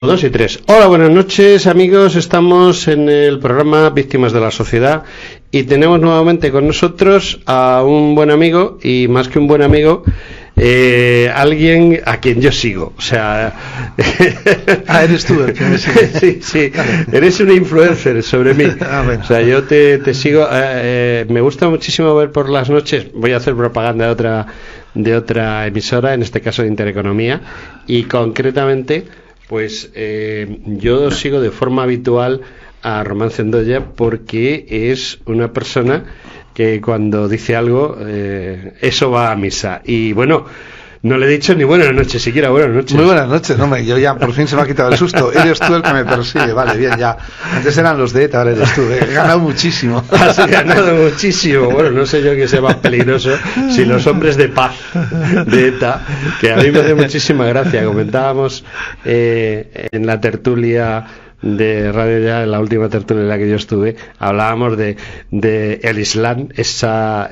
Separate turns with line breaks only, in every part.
2 y 3. Hola, buenas noches, amigos. Estamos en el programa Víctimas de la Sociedad y tenemos nuevamente con nosotros a un buen amigo, y más que un buen amigo, alguien a quien yo sigo. O sea,
eres tú el que me sigue.
Sí, eres un influencer sobre mí.
Bueno.
O sea, yo te sigo. Me gusta muchísimo ver por las noches. Voy a hacer propaganda de otra emisora, en este caso de Intereconomía, y concretamente, pues yo sigo de forma habitual a Román Cendoya, porque es una persona que cuando dice algo, eso va a misa. Y bueno, no le he dicho ni buenas noches siquiera. Buenas noches.
Muy buenas noches, hombre. Yo ya por fin se me ha quitado el susto. Eres tú el que me persigue. Vale, bien, ya. Antes eran los de ETA, ahora eres tú. He ganado muchísimo.
Has ganado muchísimo. Bueno, no sé yo qué sea más peligroso, si los hombres de paz de ETA, que a mí me hace muchísima gracia. Comentábamos en la tertulia de Radio Ya, en la última tertulia en la que yo estuve, hablábamos de el Islam, esa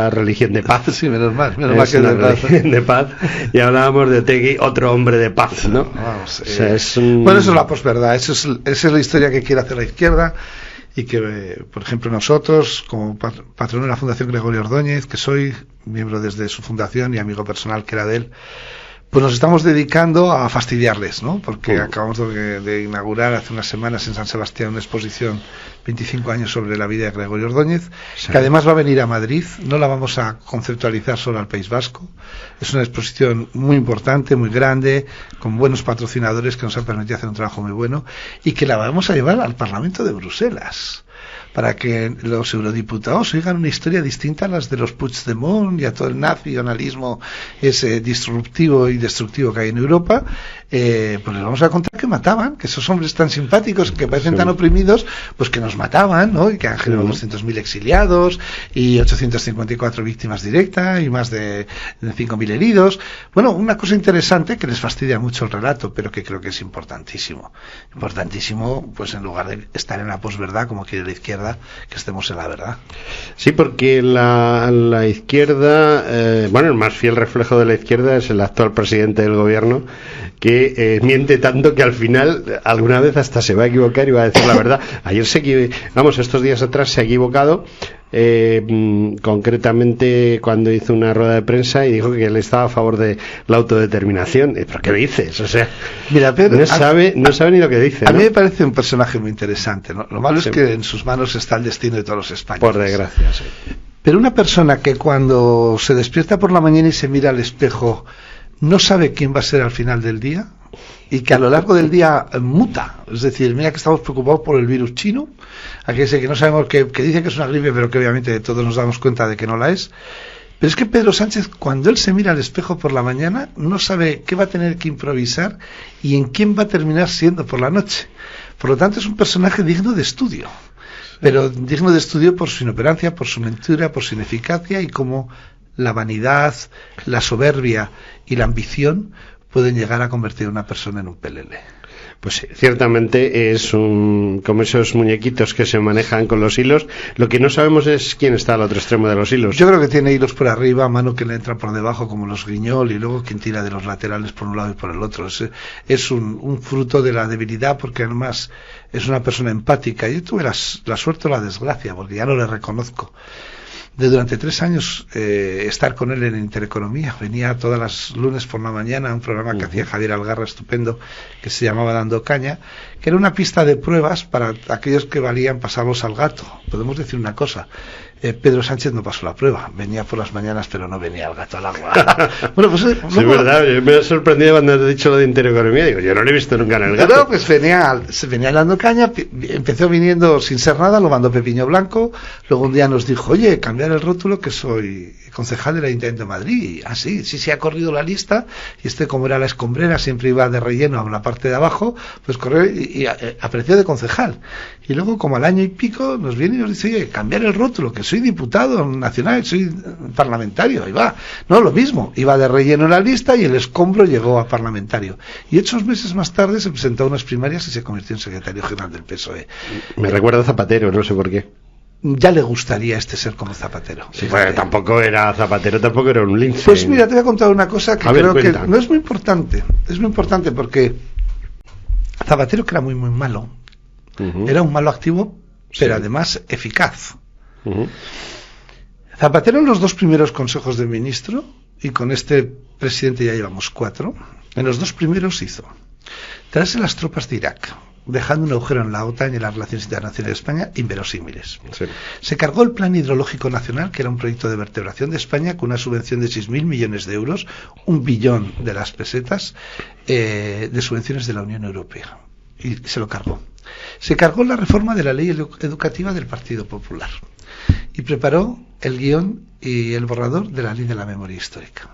religión de paz.
Sí, menos mal que
es una religión de paz. Y hablábamos de Otegui, otro hombre de paz, ¿no?
Vamos,
o sea,
Bueno, eso es la posverdad, esa es la historia que quiere hacer la izquierda, y que, por ejemplo, nosotros, como patrono de la Fundación Gregorio Ordóñez, que soy miembro desde su fundación y amigo personal que era de él, pues nos estamos dedicando a fastidiarles, ¿no? Porque acabamos de inaugurar hace unas semanas en San Sebastián una exposición 25 años sobre la vida de Gregorio Ordóñez, sí, que además va a venir a Madrid. No la vamos a conceptualizar solo al País Vasco. Es una exposición muy importante, muy grande, con buenos patrocinadores que nos han permitido hacer un trabajo muy bueno, y que la vamos a llevar al Parlamento de Bruselas, para que los eurodiputados oigan una historia distinta a las de los Puigdemont y a todo el nacionalismo ese disruptivo y destructivo que hay en Europa. Pues les vamos a contar que mataban, que esos hombres tan simpáticos, que parecen tan oprimidos, pues que nos mataban, ¿no? Y que han generado 200.000 exiliados y 854 víctimas directas y más de 5.000 heridos. Bueno, una cosa interesante que les fastidia mucho el relato, pero que creo que es importantísimo, pues en lugar de estar en la posverdad como quiere la izquierda, que estemos en la verdad.
Sí, porque la izquierda, bueno, el más fiel reflejo de la izquierda es el actual presidente del gobierno, que miente tanto que al final alguna vez hasta se va a equivocar y va a decir la verdad. Ayer estos días atrás se ha equivocado, concretamente cuando hizo una rueda de prensa y dijo que él estaba a favor de la autodeterminación. ¿Pero qué dices? O sea,
mira, Pedro,
no sabe ni lo que dice, ¿no?
A mí me parece un personaje muy interesante, ¿no? Lo malo es que en sus manos está el destino de todos los españoles.
Por desgracia, sí.
Pero una persona que cuando se despierta por la mañana y se mira al espejo no sabe quién va a ser al final del día, y que a lo largo del día muta. Es decir, mira que estamos preocupados por el virus chino, aquel que no sabemos, que dice que es una gripe, pero que obviamente todos nos damos cuenta de que no la es. Pero es que Pedro Sánchez, cuando él se mira al espejo por la mañana, no sabe qué va a tener que improvisar y en quién va a terminar siendo por la noche. Por lo tanto, es un personaje digno de estudio, pero digno de estudio por su inoperancia, por su mentira, por su ineficacia, y cómo la vanidad, la soberbia y la ambición pueden llegar a convertir a una persona en un pelele.
Pues sí, ciertamente es como esos muñequitos que se manejan con los hilos. Lo que no sabemos es quién está al otro extremo de los hilos.
Yo creo que tiene hilos por arriba, mano que le entra por debajo como los guiñol, y luego quien tira de los laterales por un lado y por el otro. Es un fruto de la debilidad, porque además es una persona empática. Yo tuve la suerte o la desgracia, porque ya no le reconozco, de durante 3 años estar con él en Intereconomía. Venía todas las lunes por la mañana a un programa que hacía Javier Algarra, estupendo, que se llamaba Dando Caña, que era una pista de pruebas para aquellos que valían pasarlos al gato. Podemos decir una cosa: Pedro Sánchez no pasó la prueba, venía por las mañanas, pero no venía el gato al agua. Bueno, pues
sí, es verdad, yo me he sorprendido cuando te he dicho lo de Intereconomía. Digo, yo no lo he visto nunca en el gato.
No, pues venía dando caña, empezó viniendo sin ser nada, lo mandó Pepiño Blanco. Luego un día nos dijo: oye, cambiar el rótulo, que soy concejal del Ayuntamiento de Madrid. Ah, sí, ha corrido la lista, y como era la escombrera, siempre iba de relleno a la parte de abajo, pues corrió y apareció de concejal. Y luego, como al año y pico, nos viene y nos dice: oye, cambiar el rótulo, que soy diputado nacional, soy parlamentario. Y va, no, lo mismo, iba de relleno en la lista y el escombro llegó a parlamentario. Y 8 meses más tarde se presentó a unas primarias y se convirtió en secretario general del PSOE.
Me recuerda a Zapatero, no sé por qué.
Ya le gustaría ser como Zapatero.
Sí, bueno, tampoco era Zapatero, tampoco era un lince.
Pues mira, te voy a contar una cosa que creo que no es muy importante. Es muy importante porque Zapatero, que era muy, muy malo, era un malo activo, pero además eficaz. Zapatero en los 2 primeros consejos de ministro, y con este presidente ya llevamos 4, en los 2 primeros hizo traerse las tropas de Irak, dejando un agujero en la OTAN y en las relaciones internacionales de España inverosímiles. Sí. Se cargó el Plan Hidrológico Nacional, que era un proyecto de vertebración de España con una subvención de 6.000 millones de euros, 1 billón de las pesetas de subvenciones de la Unión Europea. Y se lo cargó. Se cargó la reforma de la ley educativa del Partido Popular y preparó el guión y el borrador de la ley de la memoria histórica.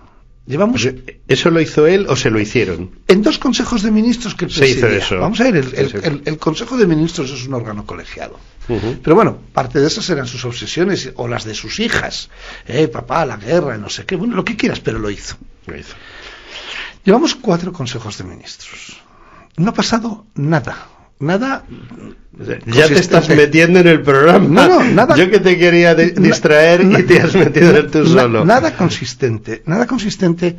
Llevamos...
¿Eso lo hizo él o se lo hicieron?
En 2 consejos de ministros que él presidía.
Se hizo eso.
Vamos a ver, el Consejo de Ministros es un órgano colegiado. Pero bueno, parte de esas eran sus obsesiones o las de sus hijas. Papá, la guerra, no sé qué. Bueno, lo que quieras, pero lo hizo. Llevamos 4 consejos de ministros. No ha pasado nada. Nada.
Ya te estás metiendo en el programa.
No, nada.
Yo que te quería distraer y te has metido en tú solo.
Nada consistente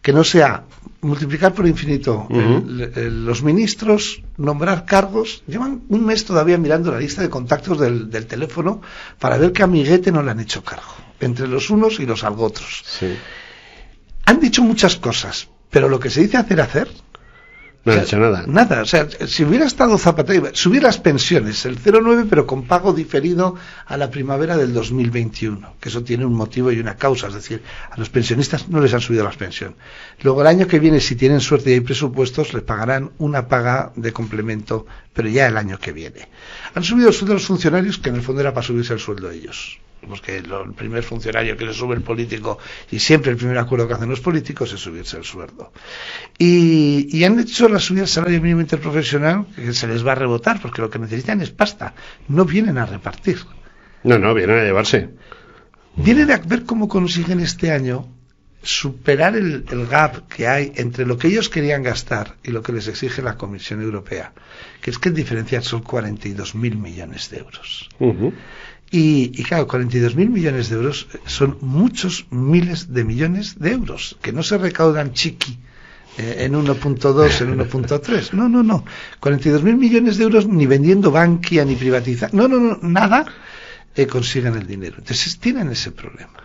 que no sea multiplicar por infinito los ministros, nombrar cargos. Llevan un mes todavía mirando la lista de contactos del teléfono para ver qué amiguete no le han hecho cargo, entre los unos y los algotros.
Sí.
Han dicho muchas cosas, pero lo que se dice hacer.
No ha hecho nada.
Nada, o sea, si hubiera estado Zapatero, subir las pensiones, el 0,9, pero con pago diferido a la primavera del 2021, que eso tiene un motivo y una causa, es decir, a los pensionistas no les han subido las pensiones. Luego el año que viene, si tienen suerte y hay presupuestos, les pagarán una paga de complemento, pero ya el año que viene. Han subido el sueldo de los funcionarios, que en el fondo era para subirse el sueldo de ellos. Porque el primer funcionario que le sube el político, y siempre el primer acuerdo que hacen los políticos es subirse el sueldo. Y han hecho la subida del salario mínimo interprofesional, que se les va a rebotar, porque lo que necesitan es pasta, no vienen a repartir.
No, vienen a llevarse.
Vienen a ver cómo consiguen este año superar el gap que hay entre lo que ellos querían gastar y lo que les exige la Comisión Europea, que es que el diferencial son 42.000 millones de euros. Y claro, 42.000 millones de euros son muchos miles de millones de euros, que no se recaudan chiqui en 1.2, en 1.3. No. 42.000 millones de euros ni vendiendo Bankia, ni privatizando. No, nada consiguen el dinero. Entonces tienen ese problema.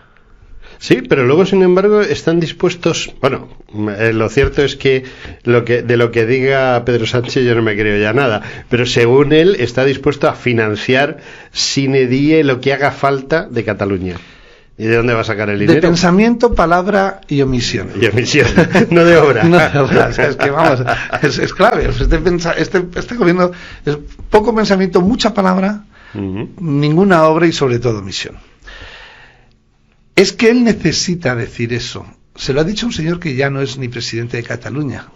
Sí, pero luego, sin embargo, están dispuestos... Bueno, lo cierto es que de lo que diga Pedro Sánchez yo no me creo ya nada, pero según él está dispuesto a financiar sine die lo que haga falta de Cataluña. ¿Y de dónde va a sacar el dinero?
De pensamiento, palabra y omisión.
No de obra.
No de obra, o sea, es que vamos, es clave. Este gobierno es poco pensamiento, mucha palabra, ninguna obra y sobre todo omisión. Es que él necesita decir eso. Se lo ha dicho un señor que ya no es ni presidente de Cataluña.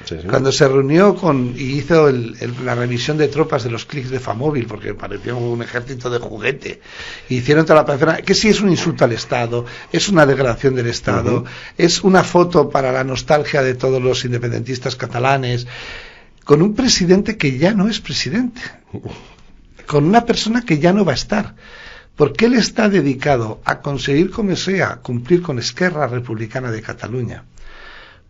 Sí. Cuando se reunió y hizo la revisión de tropas de los clics de Famóvil, porque pareció un ejército de juguete, y hicieron toda la parafernalia, que sí es un insulto al Estado, es una degradación del Estado, es una foto para la nostalgia de todos los independentistas catalanes, con un presidente que ya no es presidente, con una persona que ya no va a estar. Porque él está dedicado a conseguir, como sea, cumplir con Esquerra Republicana de Cataluña,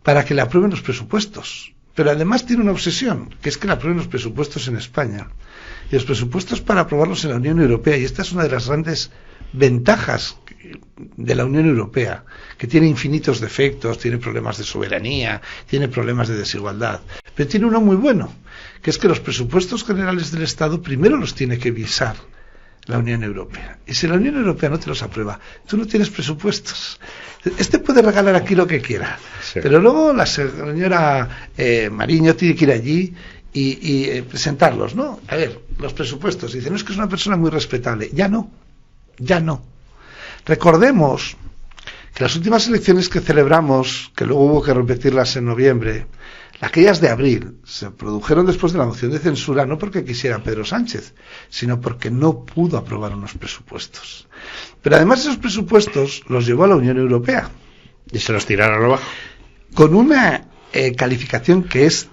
para que le aprueben los presupuestos. Pero además tiene una obsesión, que es que le aprueben los presupuestos en España. Y los presupuestos para aprobarlos en la Unión Europea. Y esta es una de las grandes ventajas de la Unión Europea, que tiene infinitos defectos, tiene problemas de soberanía, tiene problemas de desigualdad. Pero tiene uno muy bueno, que es que los presupuestos generales del Estado primero los tiene que visar la Unión Europea. Y si la Unión Europea no te los aprueba, tú no tienes presupuestos. Este puede regalar aquí lo que quiera, sí. Pero luego la señora Mariño tiene que ir allí y presentarlos, ¿no? A ver, los presupuestos. Dicen, no, es que es una persona muy respetable. Ya no. Recordemos que las últimas elecciones que celebramos, que luego hubo que repetirlas en noviembre, aquellas de abril, se produjeron después de la moción de censura, no porque quisiera Pedro Sánchez, sino porque no pudo aprobar unos presupuestos. Pero además esos presupuestos los llevó a la Unión Europea.
Y se los tiraron abajo.
Con una calificación que es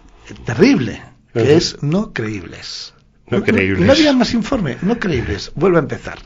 terrible, que es no creíbles.
No creíbles.
No digan más informe, no creíbles. Vuelvo a empezar.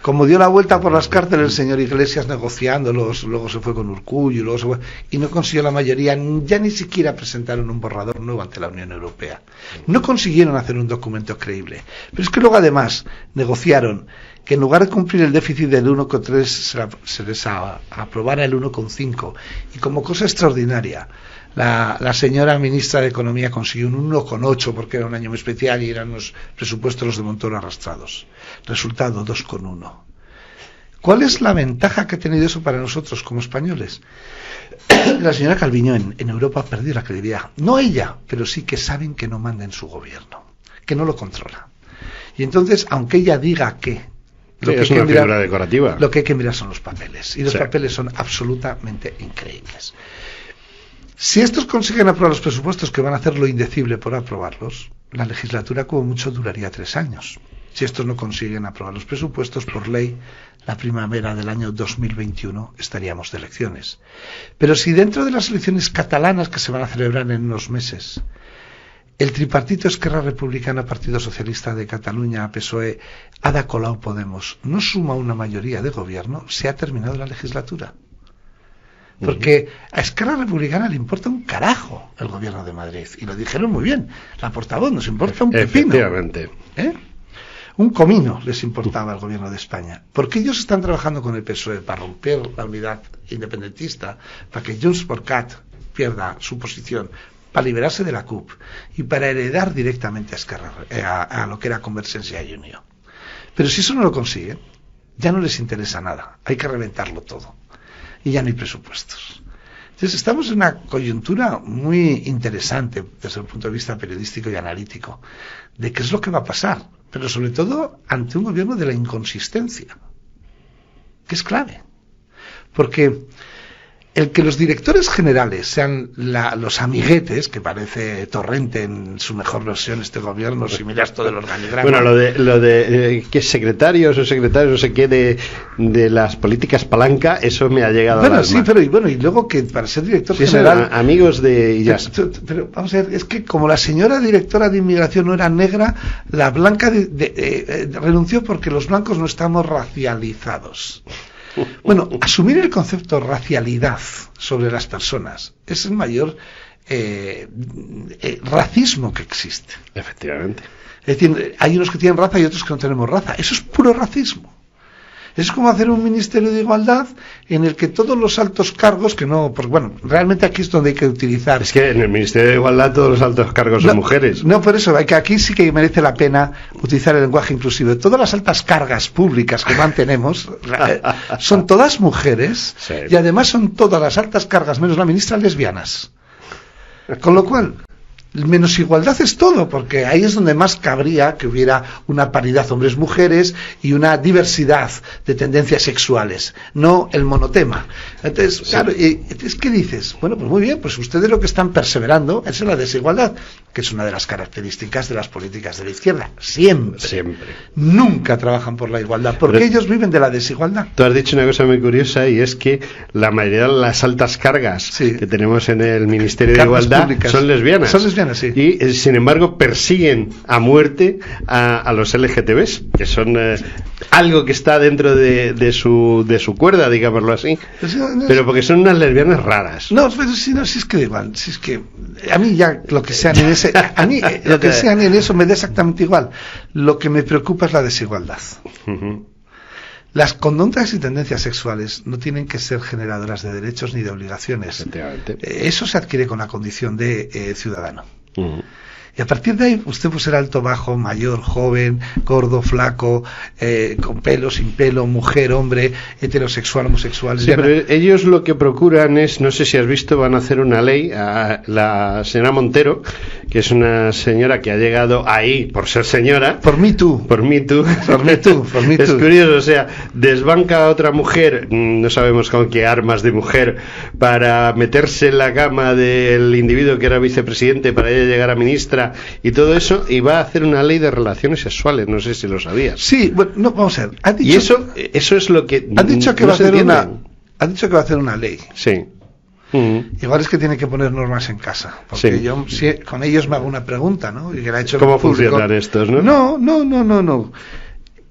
Como dio la vuelta por las cárceles el señor Iglesias negociándolos, luego se fue con Urkullu, y no consiguió la mayoría, ya ni siquiera presentaron un borrador nuevo ante la Unión Europea. No consiguieron hacer un documento creíble. Pero es que luego además negociaron que en lugar de cumplir el déficit del 1,3 se les aprobara el 1,5, y como cosa extraordinaria, la señora ministra de Economía consiguió un 1,8 porque era un año muy especial y eran los presupuestos los de Montoro arrastrados. Resultado 2,1. ¿Cuál es la ventaja que ha tenido eso para nosotros como españoles? La señora Calviño en Europa ha perdido la credibilidad. No ella, pero sí que saben que no manda en su gobierno, que no lo controla. Y entonces, aunque ella diga que
lo que es una figura decorativa,
lo que hay que mirar son los papeles. Y los papeles son absolutamente increíbles. Si estos consiguen aprobar los presupuestos, que van a hacer lo indecible por aprobarlos, la legislatura como mucho duraría 3 años. Si estos no consiguen aprobar los presupuestos, por ley, la primavera del año 2021 estaríamos de elecciones. Pero si dentro de las elecciones catalanas que se van a celebrar en unos meses, el tripartito Esquerra Republicana, Partido Socialista de Cataluña, PSOE, Ada Colau Podemos, no suma una mayoría de gobierno, se ha terminado la legislatura. Porque a Esquerra Republicana le importa un carajo el gobierno de Madrid. Y lo dijeron muy bien. La portavoz nos importa un pepino.
Efectivamente.
Un comino les importaba el gobierno de España. Porque ellos están trabajando con el PSOE para romper la unidad independentista, para que Junts per Cat pierda su posición, para liberarse de la CUP y para heredar directamente a Esquerra, a lo que era Convergencia y Unió. Pero si eso no lo consiguen, ya no les interesa nada. Hay que reventarlo todo. Y ya no hay presupuestos. Entonces estamos en una coyuntura muy interesante desde el punto de vista periodístico y analítico de qué es lo que va a pasar, pero sobre todo ante un gobierno de la inconsistencia, que es clave. Porque el que los directores generales sean los amiguetes, que parece Torrente en su mejor versión este gobierno, si miras todo el organigrama.
Bueno, lo de que secretarios o secretarios no sé qué de las políticas palanca, eso me ha llegado al alma.
Sí, pero y luego que para ser director general...
amigos de...
Pero vamos a ver, es que como la señora directora de inmigración no era negra, la blanca renunció porque los blancos no estamos racializados. Bueno, asumir el concepto racialidad sobre las personas es el mayor racismo que existe.
Efectivamente.
Es decir, hay unos que tienen raza y otros que no tenemos raza. Eso es puro racismo. Es como hacer un ministerio de igualdad en el que todos los altos cargos, que no, pues bueno, realmente aquí es donde hay que utilizar.
Es que en el ministerio de igualdad todos los altos cargos son mujeres.
No, por eso, que aquí sí que merece la pena utilizar el lenguaje inclusivo. Todas las altas cargas públicas que mantenemos son todas mujeres, sí. Y además son todas las altas cargas, menos la ministra, lesbianas. Con lo cual, menos igualdad es todo, porque ahí es donde más cabría que hubiera una paridad hombres-mujeres y una diversidad de tendencias sexuales, no el monotema. Entonces, sí. Claro, ¿qué dices? Bueno, pues muy bien, pues ustedes lo que están perseverando es en la desigualdad, que es una de las características de las políticas de la izquierda. Siempre. Nunca trabajan por la igualdad, porque ellos viven de la desigualdad.
Tú has dicho una cosa muy curiosa, y es que la mayoría de las altas cargas que tenemos en el Ministerio de Igualdad son lesbianas.
Sí.
Y sin embargo persiguen a muerte a los LGTBs, que son algo que está dentro de su cuerda, digámoslo así, pero porque son unas lesbianas raras.
No, pero si es que da igual, si es que a mí ya lo que sean en ese, a mí lo que sean en eso me da exactamente igual. Lo que me preocupa es la desigualdad. Las conductas y tendencias sexuales no tienen que ser generadoras de derechos ni de obligaciones. Eso se adquiere con la condición de ciudadano. Y a partir de ahí usted puede ser alto, bajo, mayor, joven, gordo, flaco, con pelo, sin pelo, mujer, hombre, heterosexual, homosexual.
Sí, pero ellos lo que procuran es, no sé si has visto, van a hacer una ley a la señora Montero, que es una señora que ha llegado ahí por ser señora.
Por Me Too.
Es curioso, o sea, desbanca a otra mujer, no sabemos con qué armas de mujer, para meterse en la cama del individuo que era vicepresidente para ella llegar a ministra y todo eso, y va a hacer una ley de relaciones sexuales, no sé si lo sabías.
Sí, bueno, no, vamos a ver.
Y eso es lo que
ha dicho que va a hacer una ley.
Sí.
Igual es que tiene que poner normas en casa, porque yo con ellos me hago una pregunta, ¿no? Y que la he hecho
¿Cómo funcionan estos, no?
No.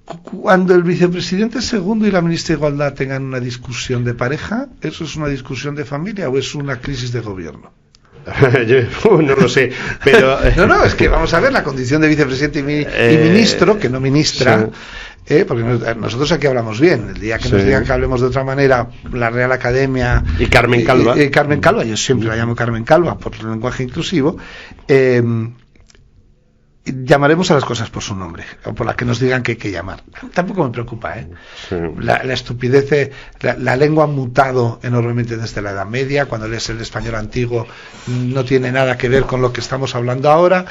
Cuando el vicepresidente segundo y la ministra de Igualdad tengan una discusión de pareja, ¿eso es una discusión de familia o es una crisis de gobierno?
Yo no lo sé, pero...
No, es que vamos a ver la condición de vicepresidente y ministro, que no ministra, sí. Porque nosotros aquí hablamos bien. El día que nos digan que hablemos de otra manera, la Real Academia...
Y Carmen Calva.
Carmen Calva, yo siempre la llamo Carmen Calva por el lenguaje inclusivo. Llamaremos a las cosas por su nombre, o por las que nos digan que hay que llamar. Tampoco me preocupa, ¿eh? Sí. La estupidez, la lengua ha mutado enormemente desde la Edad Media. Cuando lees el español antiguo no tiene nada que ver con lo que estamos hablando ahora,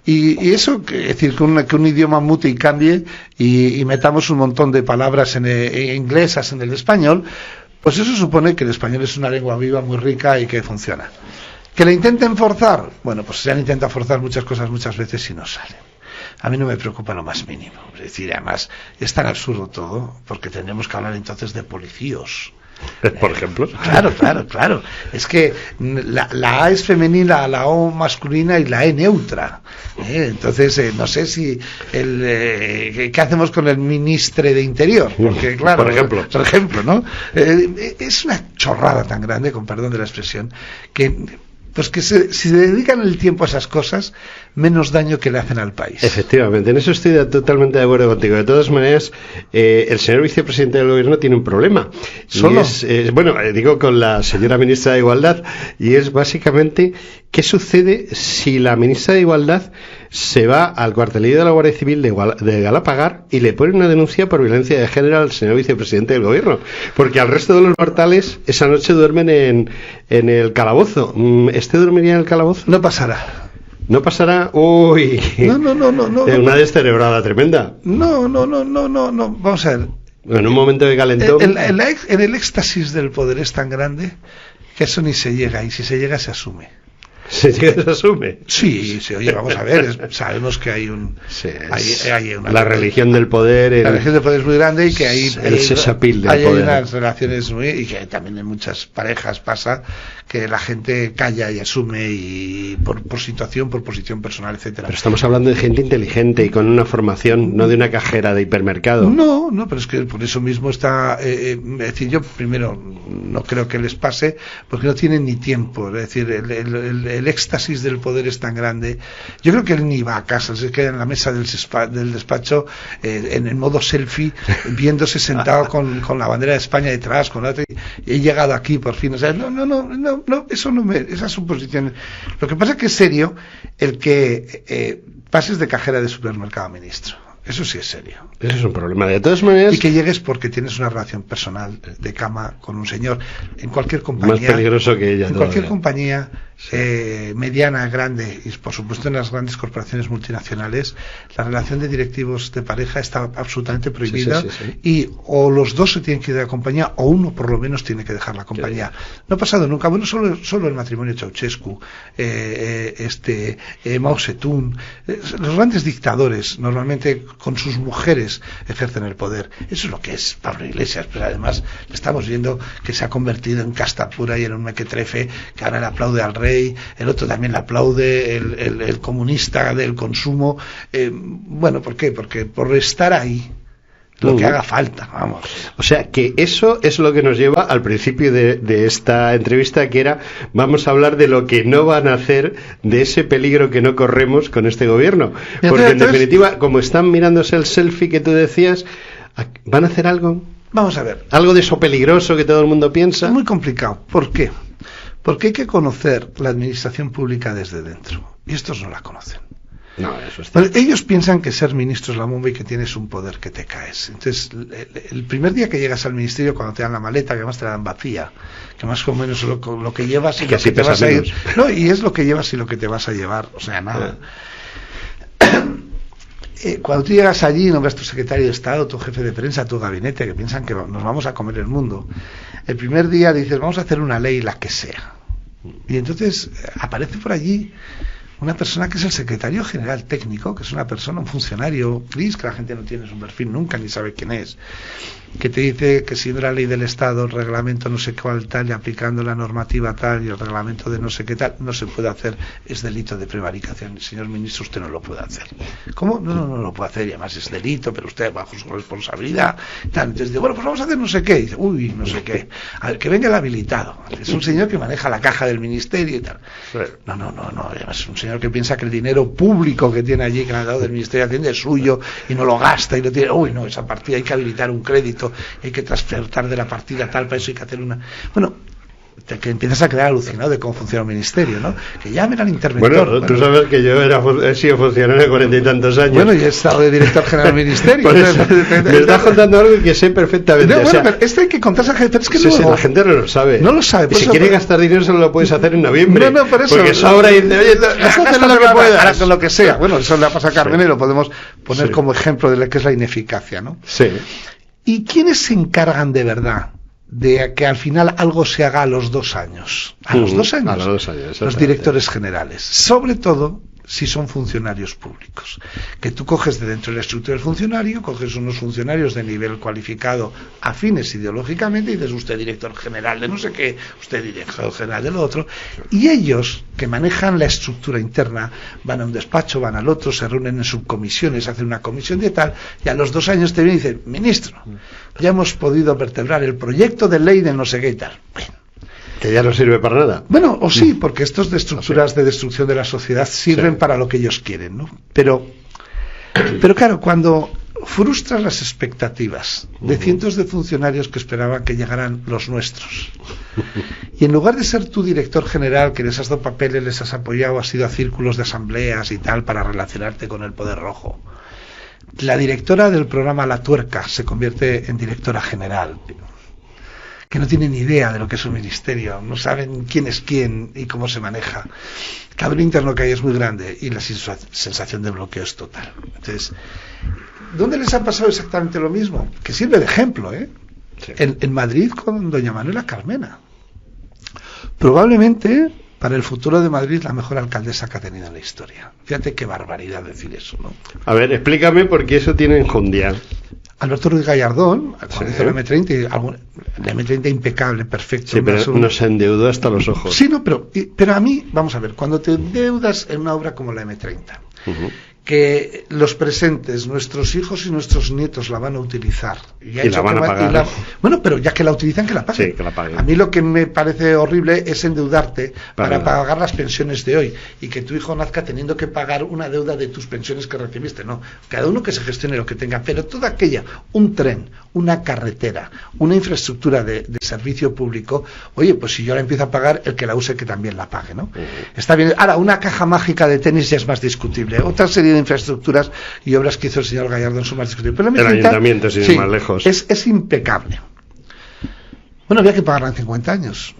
y eso, es decir, que un idioma mute y cambie y metamos un montón de palabras inglesas en el español, pues eso supone que el español es una lengua viva, muy rica y que funciona. ¿Que le intenten forzar? Bueno, pues se han intentado forzar muchas cosas muchas veces y no salen. A mí no me preocupa lo más mínimo. Es decir, además, es tan absurdo todo, porque tendremos que hablar entonces de policíos.
Por ejemplo.
Claro. Es que la A es femenina, la O masculina y la E neutra. Entonces, no sé si ¿qué hacemos con el ministre de Interior? Porque, claro, por ejemplo, ¿no? Es una chorrada tan grande, con perdón de la expresión, que... Pues que si se dedican el tiempo a esas cosas, menos daño que le hacen al país.
Efectivamente, en eso estoy totalmente de acuerdo contigo. De todas maneras, el señor vicepresidente del gobierno tiene un problema.
¿Solo?
Digo con la señora ministra de Igualdad, y es básicamente qué sucede si la ministra de Igualdad se va al cuartelillo de la Guardia Civil de Galapagar y le pone una denuncia por violencia de género al señor vicepresidente del gobierno, porque al resto de los mortales esa noche duermen en el calabozo. ¿Este dormiría en el calabozo?
No pasará.
¿No pasará? Uy.
No.
Una descerebrada tremenda.
No. Vamos a ver.
En un momento de calentón.
En el éxtasis del poder es tan grande que eso ni se llega, y si se llega se asume.
¿Se asume?
Sí, oye, vamos a ver, sabemos que hay
la religión del poder.
La religión del poder es muy grande y que hay
sesapil del
hay
poder.
Unas relaciones y que también en muchas parejas pasa que la gente calla y asume y por situación, por posición personal, etcétera.
Pero estamos hablando de gente inteligente y con una formación, no de una cajera de hipermercado.
No, pero es que por eso mismo está... es decir, yo primero no creo que les pase porque no tienen ni tiempo. Es decir, el éxtasis del poder es tan grande. Yo creo que él ni va a casa, se queda en la mesa del despacho en el modo selfie, viéndose sentado con la bandera de España detrás, con la otra, y he llegado aquí por fin. O sea, no, eso no me... Esa suposición. Lo que pasa es que es serio el que pases de cajera de supermercado a ministro. Eso sí es serio.
Eso es un problema. De todas maneras...
Y que llegues porque tienes una relación personal de cama con un señor. En cualquier compañía...
Más peligroso que ella.
En cualquier compañía mediana, grande, y por supuesto en las grandes corporaciones multinacionales, la relación de directivos de pareja está absolutamente prohibida.
Sí.
Y o los dos se tienen que ir de la compañía o uno por lo menos tiene que dejar la compañía. No ha pasado nunca. Bueno, solo el matrimonio Ceausescu, Mao Zedong, los grandes dictadores normalmente con sus mujeres ejercen el poder. Eso es lo que es Pablo Iglesias, pero además estamos viendo que se ha convertido en casta pura y en un mequetrefe, que ahora le aplaude al rey, el otro también le aplaude, el comunista del consumo. Bueno, ¿por qué? Porque por estar ahí lo que haga falta, vamos.
O sea, que eso es lo que nos lleva al principio de esta entrevista, que era, vamos a hablar de lo que no van a hacer, de ese peligro que no corremos con este gobierno. Porque en definitiva, como están mirándose el selfie que tú decías, ¿van a hacer algo?
Vamos a ver.
¿Algo de eso peligroso que todo el mundo piensa?
Es muy complicado. ¿Por qué? Porque hay que conocer la administración pública desde dentro. Y estos no la conocen.
No, eso está.
Bueno, ellos piensan que ser ministro es la bomba y que tienes un poder que te caes. Entonces, el primer día que llegas al ministerio, cuando te dan la maleta, que además te la dan vacía, que más o menos lo que llevas y
que
lo que te vas
menos.
a ir. No, y es lo que llevas y lo que te vas a llevar. O sea, nada. Cuando tú llegas allí, nombras tu secretario de Estado, tu jefe de prensa, tu gabinete, que piensan que nos vamos a comer el mundo. El primer día dices, vamos a hacer una ley, la que sea. Y entonces aparece por allí una persona que es el secretario general técnico, que es una persona, un funcionario gris, que la gente no tiene su perfil nunca ni sabe quién es, que te dice que si no la ley del Estado, el reglamento no sé cuál tal, y aplicando la normativa tal y el reglamento de no sé qué tal, no se puede hacer, es delito de prevaricación. Señor ministro, usted no lo puede hacer. ¿Cómo? No lo puede hacer, y además es delito, pero usted bajo su responsabilidad. Tal. Entonces dice, bueno, pues vamos a hacer no sé qué. Y dice, uy, no sé qué. A ver, que venga el habilitado. Es un señor que maneja la caja del ministerio y tal. No, además es un señor que piensa que el dinero público que tiene allí, que le ha dado del Ministerio de Hacienda, es suyo y no lo gasta y lo tiene. Uy, no, esa partida hay que habilitar un crédito, hay que transferir de la partida tal, para eso hay que hacer una. Bueno, que empiezas a quedar alucinado de cómo funciona un ministerio, ¿no? Que llamen al interventor.
Bueno, tú sabes que yo he sido funcionario 40 y tantos años.
Bueno, y he estado de director general del ministerio.
Me estás contando algo que sé perfectamente.
No, bueno, pero esto hay que contarse a la gente, pero es que
sí, la gente no lo sabe.
No lo sabe.
Y si quieres gastar dinero solo lo puedes hacer en noviembre.
No, por eso.
Porque es ahora y dice, oye, gasta lo que puedas.
Ahora con lo que sea. Bueno, eso le pasa a Carmen y lo podemos poner como ejemplo de lo que es la ineficacia, ¿no?
Sí.
¿Y quiénes se encargan de verdad de que al final algo se haga a los 2 años? A los 2 años.
A los 2 años.
Los directores generales. Sobre todo si son funcionarios públicos. Que tú coges de dentro de la estructura del funcionario, coges unos funcionarios de nivel cualificado afines ideológicamente y dices, usted director general de no sé qué, usted director general de lo otro, y ellos que manejan la estructura interna van a un despacho, van al otro, se reúnen en subcomisiones, hacen una comisión de tal, y a los 2 años te vienen y dicen, ministro, ya hemos podido vertebrar el proyecto de ley de no sé qué y tal. Bueno,
que ya no sirve para nada.
Bueno, o sí, porque estos de estructuras de destrucción de la sociedad sirven para lo que ellos quieren, ¿no? Pero claro, cuando frustras las expectativas de cientos de funcionarios que esperaban que llegaran los nuestros, y en lugar de ser tu director general, que les has dado papeles, les has apoyado, has ido a círculos de asambleas y tal para relacionarte con el poder rojo, la directora del programa La Tuerca se convierte en directora general, que no tienen ni idea de lo que es un ministerio, no saben quién es quién y cómo se maneja. El calor interno que hay es muy grande y la sensación de bloqueo es total. Entonces, ¿dónde les ha pasado exactamente lo mismo? Que sirve de ejemplo, ¿eh? Sí. En Madrid con doña Manuela Carmena. Probablemente para el futuro de Madrid la mejor alcaldesa que ha tenido en la historia. Fíjate qué barbaridad decir eso, ¿no?
A ver, explícame por qué eso tiene enjundia.
Alberto Ruiz Gallardón, cuando hizo el M30, el M30 impecable, perfecto.
Sí, pero nos endeudó hasta los ojos.
Sí, no, pero a mí, vamos a ver, cuando te endeudas en una obra como la M30, que los presentes, nuestros hijos y nuestros nietos la van a utilizar.
Y la van a pagar.
Bueno, pero ya que la utilizan, que la paguen.
Sí, que la paguen.
A mí lo que me parece horrible es endeudarte para pagar las pensiones de hoy y que tu hijo nazca teniendo que pagar una deuda de tus pensiones que recibiste. No, cada uno que se gestione lo que tenga, pero toda aquella, un tren, una carretera, una infraestructura de servicio público, oye, pues si yo la empiezo a pagar, el que la use que también la pague, ¿no? Está bien. Ahora, una caja mágica de tenis ya es más discutible. Otra serie de infraestructuras y obras que hizo el señor Gallardón son más discutibles. Pero
el ayuntamiento, sin ir más lejos.
Es impecable. Bueno, había que pagarla en 50 años.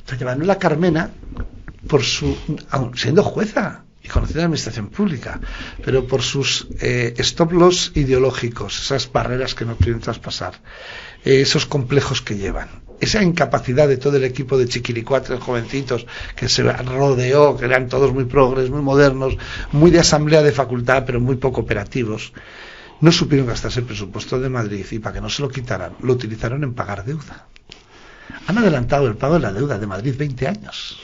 Doña Manuela Carmena, siendo jueza y conocida de la administración pública, pero por sus stop loss ideológicos, esas barreras que no quieren traspasar, esos complejos que llevan, esa incapacidad de todo el equipo de chiquilicuatres jovencitos que se rodeó, que eran todos muy progres, muy modernos, muy de asamblea de facultad, pero muy poco operativos, no supieron gastarse el presupuesto de Madrid y para que no se lo quitaran, lo utilizaron en pagar deuda. Han adelantado el pago de la deuda de Madrid 20 años.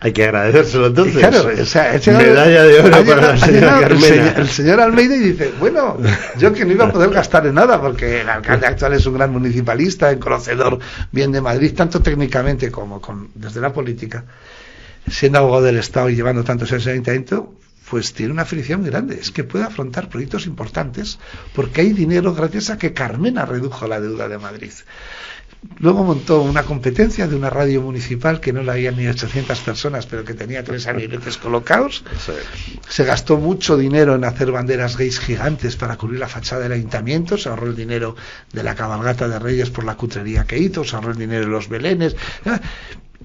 Hay que agradecérselo entonces.
Y claro, o sea,
medalla de oro para la señora Carmena.
El señor Almeida y dice, bueno, yo que no iba a poder gastar en nada porque el alcalde actual es un gran municipalista, un conocedor bien de Madrid, tanto técnicamente como desde la política, siendo abogado del Estado y llevando tantos años en el ayuntamiento, pues tiene una felicidad muy grande, es que puede afrontar proyectos importantes porque hay dinero gracias a que Carmena redujo la deuda de Madrid. Luego montó una competencia de una radio municipal que no la había ni 800 personas, pero que tenía 3 amiguetes colocados. Sí. Se gastó mucho dinero en hacer banderas gays gigantes para cubrir la fachada del ayuntamiento, se ahorró el dinero de la cabalgata de Reyes por la cutrería que hizo, se ahorró el dinero de los belenes.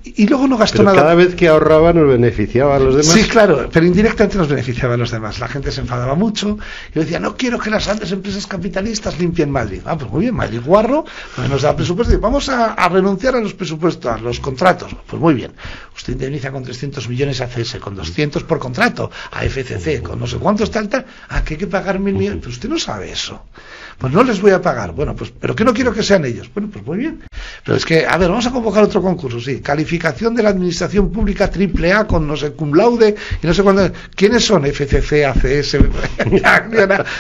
y luego no gastó
pero
nada.
Cada vez que ahorraba nos beneficiaba a los demás.
Sí, claro, pero indirectamente nos beneficiaba a los demás. La gente se enfadaba mucho y decía, no quiero que las grandes empresas capitalistas limpien Madrid. Pues muy bien, Madrid guarro, pues nos da presupuesto y vamos a renunciar a los presupuestos, a los contratos. Pues muy bien, usted indemniza con 300 millones a CS, con 200 por contrato, a FCC, con no sé cuántos tal, que hay que pagar 1.000 millones. Pero usted no sabe eso. Pues no les voy a pagar. Bueno, pues, pero que no quiero que sean ellos. Bueno, pues muy bien. Pero es que, a ver, vamos a convocar otro concurso, sí. Calificación de la administración pública AAA con no sé, cum laude y no sé cuándo. ¿ Quiénes son? FCC, ACS.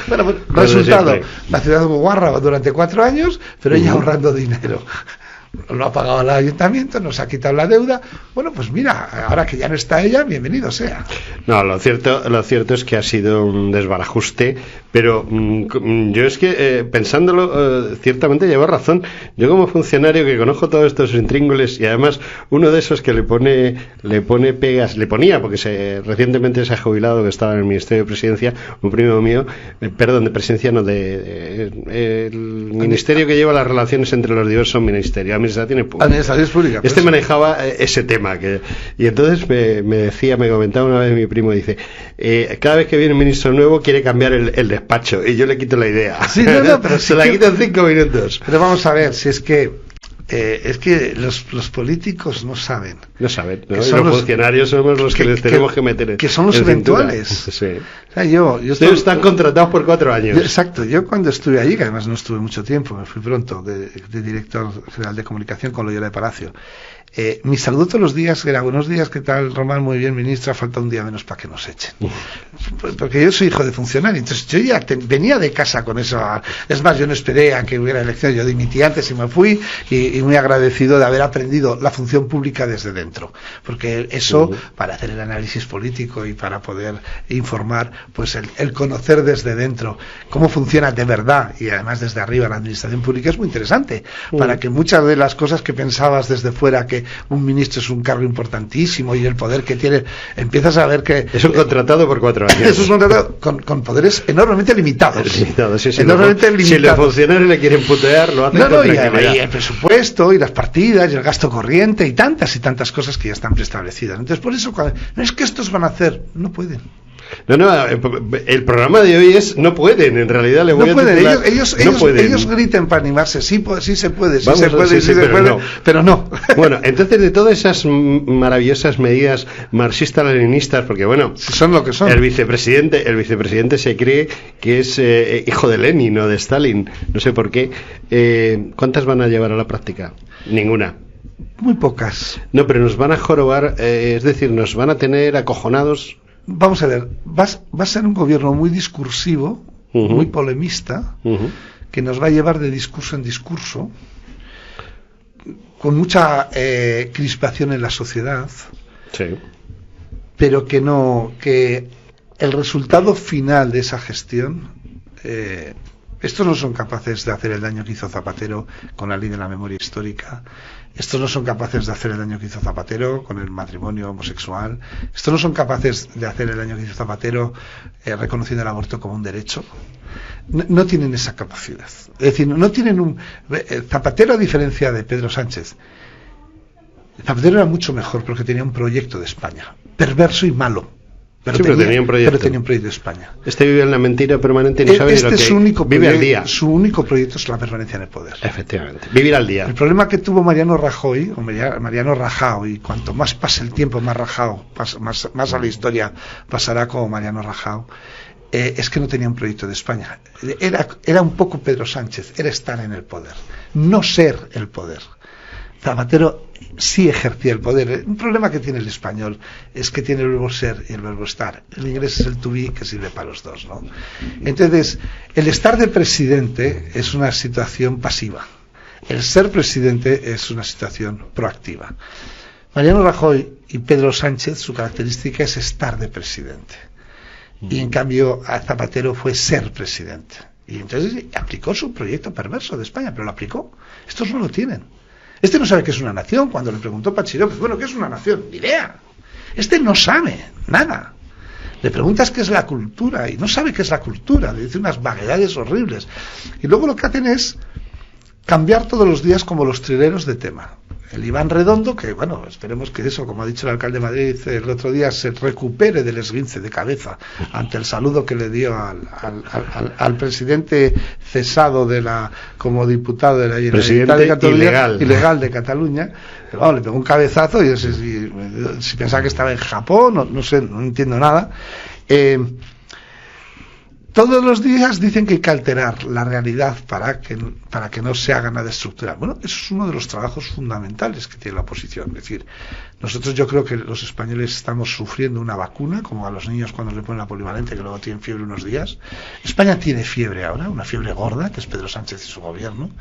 Bueno, pues, resultado, la ciudad de Guarra durante 4 años, pero ella ahorrando dinero. Lo ha pagado el ayuntamiento, nos ha quitado la deuda. Bueno, pues mira, ahora que ya no está ella, bienvenido sea.
No, lo cierto es que ha sido un desbarajuste, pero yo es que pensándolo, ciertamente llevo razón. Yo como funcionario que conozco todos estos intríngulis y además uno de esos que le pone pegas, le ponía porque recientemente se ha jubilado, que estaba en el Ministerio de Presidencia, un primo mío, perdón, de Presidencia no, el ministerio que lleva las relaciones entre los diversos ministerios. Administraciones públicas. Este manejaba ese tema y entonces me comentaba una vez mi primo, dice, cada vez que viene un ministro nuevo quiere cambiar el despacho y yo le quito la idea.
Sí, pero
se la quito en 5 minutos.
Pero vamos a ver, si es que los políticos no saben.
No saben, ¿no? Y los funcionarios somos los que les tenemos que meter.
Que son los eventuales.
Sí.
O sea,
ustedes están contratados por 4 años.
Exacto. Yo cuando estuve allí, que además no estuve mucho tiempo, me fui pronto de director general de comunicación con Loyola de Palacio. Mi saludo todos los días era, buenos días, ¿qué tal, Román? Muy bien, ministra, falta un día menos para que nos echen. Porque yo soy hijo de funcionario, entonces yo ya venía de casa con eso. Es más, yo no esperé a que hubiera elecciones, yo dimití antes y me fui, y muy agradecido de haber aprendido la función pública desde dentro, porque eso, para hacer el análisis político y para poder informar, pues el conocer desde dentro cómo funciona de verdad, y además desde arriba la administración pública, es muy interesante, para que muchas de las cosas que pensabas desde fuera, que un ministro es un cargo importantísimo y el poder que tiene, empiezas a ver que
es un contratado por 4 años.
Es un contratado con poderes enormemente limitados.
Enormemente limitados. Si los funcionarios le quieren putear, lo hacen con tranquilidad.
Y el presupuesto y las partidas y el gasto corriente y tantas cosas que ya están preestablecidas. Entonces, por eso, no es que estos van a hacer, no pueden.
No, el programa de hoy es no pueden, en realidad le voy a titular,
ellos griten para animarse, sí se puede, pero no.
Bueno, entonces de todas esas maravillosas medidas marxistas-leninistas, porque bueno,
son lo que son.
El vicepresidente se cree que es hijo de Lenin o de Stalin, no sé por qué. ¿Cuántas van a llevar a la práctica? Ninguna.
Muy pocas.
No, pero nos van a jorobar, es decir, nos van a tener acojonados.
Vamos a ver, va a ser un gobierno muy discursivo, muy polemista, que nos va a llevar de discurso en discurso, con mucha crispación en la sociedad,
sí.
Pero que el resultado final de esa gestión, estos no son capaces de hacer el daño que hizo Zapatero con la ley de la memoria histórica. Estos no son capaces de hacer el daño que hizo Zapatero con el matrimonio homosexual. Estos no son capaces de hacer el daño que hizo Zapatero reconociendo el aborto como un derecho. No tienen esa capacidad. Es decir, no tienen Zapatero, a diferencia de Pedro Sánchez, Zapatero era mucho mejor porque tenía un proyecto de España, perverso y malo. Pero tenía un proyecto de España.
Este vive en la mentira permanente y no sabe de lo que vive al día.
Su único proyecto es la permanencia en el poder.
Efectivamente, vivir al día.
El problema que tuvo Mariano Rajoy, o Mariano Rajoy, y cuanto más pase el tiempo, más Rajoy, más a la historia pasará como Mariano Rajoy, es que no tenía un proyecto de España. Era un poco Pedro Sánchez, era estar en el poder, no ser el poder. Zapatero sí ejercía el poder. Un problema que tiene el español es que tiene el verbo ser y el verbo estar. El inglés es el to be, que sirve para los dos, ¿no? Entonces, el estar de presidente es una situación pasiva. El ser presidente es una situación proactiva. Mariano Rajoy y Pedro Sánchez, su característica es estar de presidente. Y en cambio, a Zapatero fue ser presidente. Y entonces aplicó su proyecto perverso de España, pero lo aplicó. Estos no lo tienen. Este no sabe qué es una nación. Cuando le preguntó Pachiró, bueno, ¿qué es una nación? Ni idea. Este no sabe nada. Le preguntas qué es la cultura y no sabe qué es la cultura. Le dice unas vaguedades horribles. Y luego lo que hacen es cambiar todos los días como los trileros de tema. El Iván Redondo, que bueno, esperemos que eso, como ha dicho el alcalde de Madrid el otro día, se recupere del esguince de cabeza ante el saludo que le dio al presidente cesado como diputado de la Generalitat de Cataluña, ilegal de Cataluña. Pero bueno, le pegó un cabezazo y no sé si pensaba que estaba en Japón, no sé, no entiendo nada. Todos los días dicen que hay que alterar la realidad para que no se haga nada estructural. Bueno, eso es uno de los trabajos fundamentales que tiene la oposición. Es decir, nosotros yo creo que los españoles estamos sufriendo una vacuna, como a los niños cuando le ponen la polivalente, que luego tienen fiebre unos días. España tiene fiebre ahora, una fiebre gorda, que es Pedro Sánchez y su gobierno,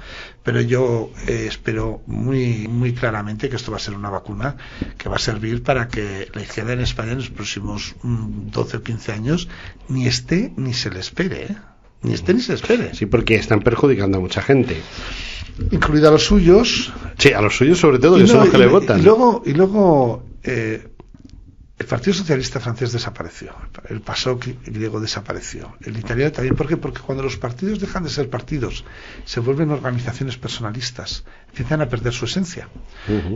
pero yo espero muy, muy claramente que esto va a ser una vacuna que va a servir para que la izquierda en España en los próximos 12 o 15 años ni esté ni se le espere, ni esté ni se espere.
Sí, porque están perjudicando a mucha gente,
incluida a los suyos.
Sí, a los suyos sobre todo, que son los que le votan.
Y luego el Partido Socialista francés desapareció, el PASOK griego desapareció, el italiano también. ¿Por qué? Porque cuando los partidos dejan de ser partidos, se vuelven organizaciones personalistas, empiezan a perder su esencia.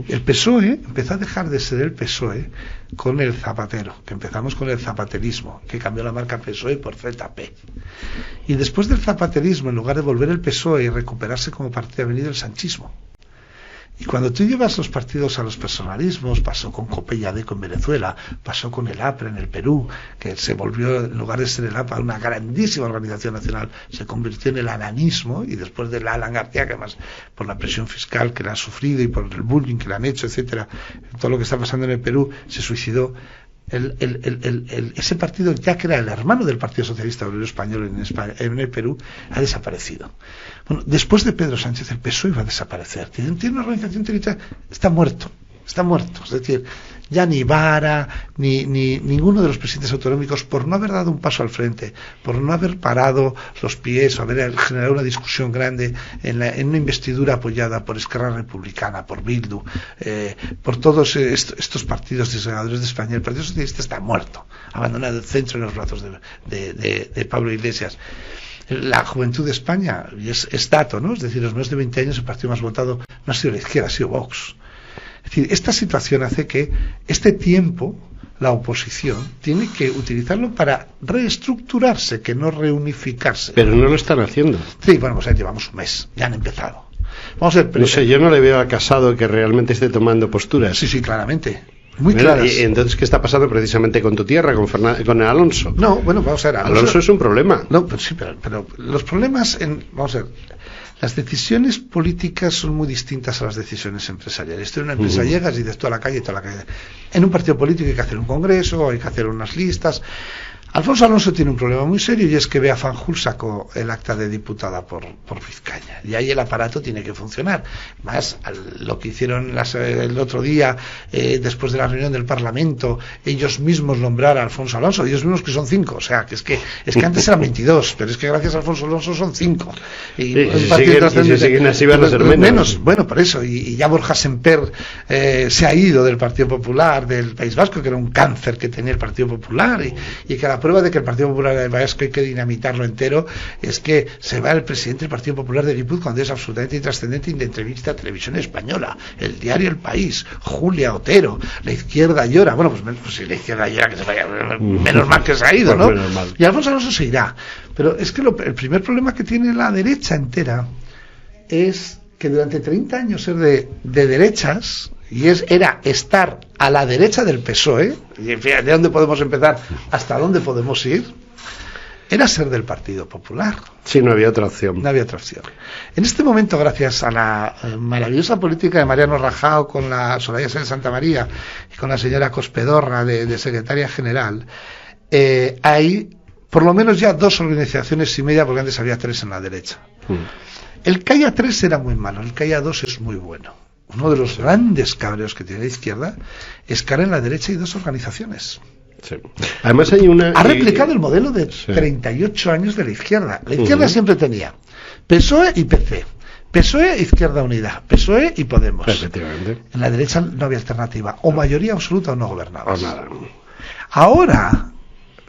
El PSOE empezó a dejar de ser el PSOE con el Zapatero, que empezamos con el zapaterismo, que cambió la marca PSOE por ZP. Y después del zapaterismo, en lugar de volver el PSOE y recuperarse como partido, ha venido el sanchismo. Y cuando tú llevas los partidos a los personalismos, pasó con COPE y ADECO en Venezuela, pasó con el APRA en el Perú, que se volvió, en lugar de ser el APA, una grandísima organización nacional, se convirtió en el ananismo, y después de Alan García, que además por la presión fiscal que le ha sufrido y por el bullying que le han hecho, etcétera, todo lo que está pasando en el Perú, se suicidó. Ese partido, ya que era el hermano del Partido Socialista Obrero Español en el Perú, ha desaparecido. Bueno, después de Pedro Sánchez, el PSOE iba a desaparecer. Tiene una organización territorial, está muerto. Es decir, ya ni Vara, ni ninguno de los presidentes autonómicos, por no haber dado un paso al frente, por no haber parado los pies o haber generado una discusión grande en una investidura apoyada por Esquerra Republicana, por Bildu, por todos estos partidos disgregadores de España, el Partido Socialista está muerto, abandonado el centro en los brazos de Pablo Iglesias. La juventud de España, y es dato, ¿no? Es decir, los menos de 20 años el partido más votado no ha sido la izquierda, ha sido Vox. Es decir, esta situación hace que este tiempo la oposición tiene que utilizarlo para reestructurarse, que no reunificarse.
Pero no lo están haciendo.
Sí, bueno, pues ahí llevamos un mes, ya han empezado. Vamos a ver, pero...
No sé, yo no le veo a Casado que realmente esté tomando posturas.
Sí, claramente. Muy claras.
¿Y entonces qué está pasando precisamente con tu tierra, con Alonso?
No, bueno, vamos a ver.
Alonso es un problema.
No, pero sí, pero los problemas vamos a ver. Las decisiones políticas son muy distintas a las decisiones empresariales. Tú en una empresa llegas y dices toda la calle. En un partido político hay que hacer un congreso, hay que hacer unas listas. Alfonso Alonso tiene un problema muy serio, y es que Bea Fanjul sacó el acta de diputada por Vizcaya, y ahí el aparato tiene que funcionar. Más lo que hicieron el otro día, después de la reunión del Parlamento, ellos mismos nombrar a Alfonso Alonso, ellos mismos, que son 5, o sea, que es que antes eran 22, pero es que gracias a Alfonso Alonso son 5.
Y si siguen así van a ser menos.
Bueno, por eso, y ya Borja Semper se ha ido del Partido Popular del País Vasco, que era un cáncer que tenía el Partido Popular, y que la prueba de que el Partido Popular del País Vasco hay que dinamitarlo entero es que se va el presidente del Partido Popular de Guipúzcoa, cuando es absolutamente intrascendente, y de entrevista a Televisión Española, el diario El País, Julia Otero, la izquierda llora. Bueno, pues si la izquierda llora, que se vaya, menos mal que se ha ido, ¿no? Y Alfonso Alonso se irá. Pero es que el primer problema que tiene la derecha entera es que durante 30 años ser de derechas, y era estar a la derecha del PSOE, y fíjate de dónde podemos empezar hasta dónde podemos ir, era ser del Partido Popular.
Sí, no había otra opción.
No había otra opción. En este momento, gracias a la maravillosa política de Mariano Rajoy con la Soraya Sáenz de Santa María y con la señora Cospedorra de secretaria general, hay por lo menos ya 2 organizaciones y media, porque antes había 3 en la derecha. El que haya 3 era muy malo, el que haya 2 es muy bueno. Uno de los grandes cabreos que tiene la izquierda es que ahora en la derecha hay 2 organizaciones.
Sí. Además hay una...
Ha replicado el modelo de 38 años de la izquierda. La izquierda siempre tenía PSOE y PC, PSOE, Izquierda Unida, PSOE y Podemos.
Efectivamente.
En la derecha no había alternativa, o mayoría absoluta o no gobernabas.
O nada.
Ahora,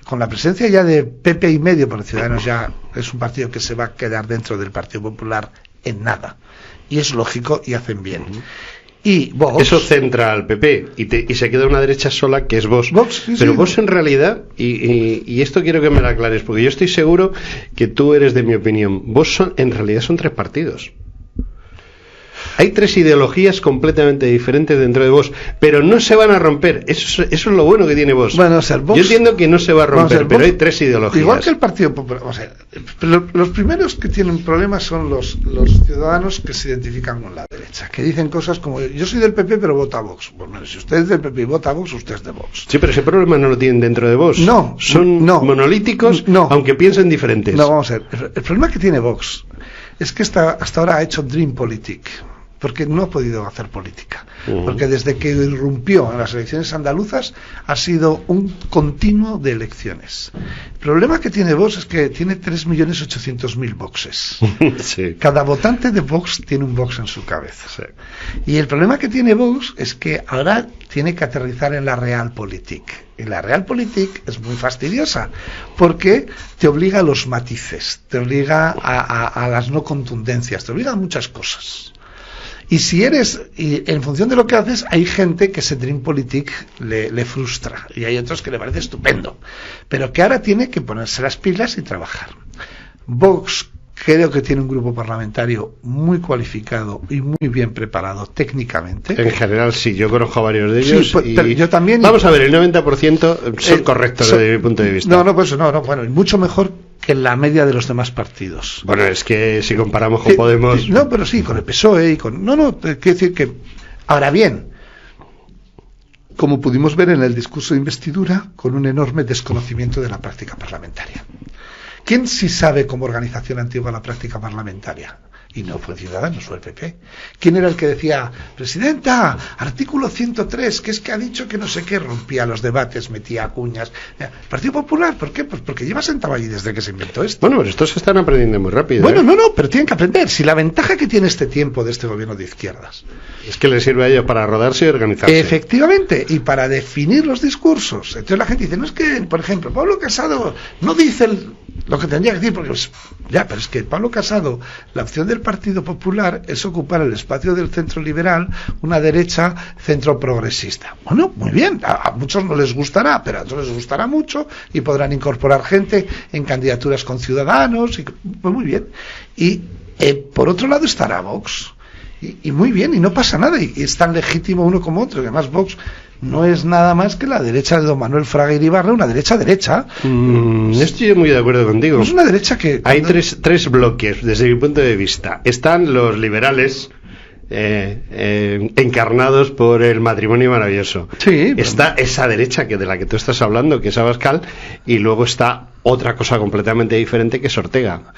con la presencia ya de PP y medio, porque Ciudadanos ya es un partido que se va a quedar dentro del Partido Popular en nada. Y es lógico y hacen bien. Y Vox,
eso centra al PP y se queda una derecha sola que es Vox.
Sí,
pero
sí.
Vox en realidad, y esto quiero que me lo aclares, porque yo estoy seguro que tú eres de mi opinión, Vox en realidad son 3 partidos. Hay 3 ideologías completamente diferentes dentro de Vox, pero no se van a romper. Eso es lo bueno que tiene Vox.
Bueno, o sea, Vox,
yo entiendo que no se va a romper, pero hay 3 ideologías.
Igual que el Partido Popular. O sea, los primeros que tienen problemas son los ciudadanos que se identifican con la derecha, que dicen cosas como: yo soy del PP pero vota a Vox. Bueno, si usted es del PP y vota a Vox, usted es de Vox.
Sí, pero ese problema no lo tienen dentro de Vox.
No.
Son monolíticos, aunque piensen diferentes.
No, vamos a ver. El problema que tiene Vox es que hasta ahora ha hecho Dreampolitik, porque no ha podido hacer política. Porque desde que irrumpió en las elecciones andaluzas ha sido un continuo de elecciones. El problema que tiene Vox es que tiene 3.800.000 Voxes.
Sí.
Cada votante de Vox tiene un Vox en su cabeza.
Sí.
Y el problema que tiene Vox es que ahora tiene que aterrizar en la Realpolitik. Y la Realpolitik es muy fastidiosa, porque te obliga a los matices, te obliga a las no contundencias, te obliga a muchas cosas. Y en función de lo que haces, hay gente que ese Dreampolitik le frustra, y hay otros que le parece estupendo, pero que ahora tiene que ponerse las pilas y trabajar. Vox creo que tiene un grupo parlamentario muy cualificado y muy bien preparado técnicamente.
En general sí, yo conozco a varios de ellos.
Sí, pero yo también.
Vamos a ver, el 90% son correctos desde mi punto de vista.
Bueno, y mucho mejor que la media de los demás partidos.
Bueno, es que si comparamos con Podemos...
No, pero sí, con el PSOE y con... quiero decir que... Ahora bien, como pudimos ver en el discurso de investidura, con un enorme desconocimiento de la práctica parlamentaria. ¿Quién sí sabe como organización antigua la práctica parlamentaria? Y no fue Ciudadanos, fue el PP. ¿Quién era el que decía: Presidenta, artículo 103, que es que ha dicho que no sé qué, rompía los debates, metía cuñas? Partido Popular, ¿por qué? Pues porque lleva sentado allí desde que se inventó esto.
Bueno, pero estos se están aprendiendo muy rápido.
Bueno, pero tienen que aprender. Si la ventaja que tiene este tiempo de este gobierno de izquierdas
es que les sirve a ellos para rodarse y organizarse.
Efectivamente, y para definir los discursos. Entonces la gente dice: no es que, por ejemplo, Pablo Casado no dice lo que tendría que decir, porque pero es que Pablo Casado, la opción del Partido Popular es ocupar el espacio del centro liberal, una derecha centro progresista. Bueno, muy bien, a muchos no les gustará, pero a otros les gustará mucho y podrán incorporar gente en candidaturas con Ciudadanos, y pues muy bien. Y por otro lado estará Vox, y muy bien, y no pasa nada, y es tan legítimo uno como otro, y además Vox no es nada más que la derecha de don Manuel Fraga Iribarra, una derecha.
Estoy muy de acuerdo contigo.
Es una derecha que...
Hay tres bloques, desde mi punto de vista. Están los liberales, encarnados por el matrimonio maravilloso.
Sí,
está esa derecha de la que tú estás hablando, que es Abascal, y luego está otra cosa completamente diferente, que es Ortega.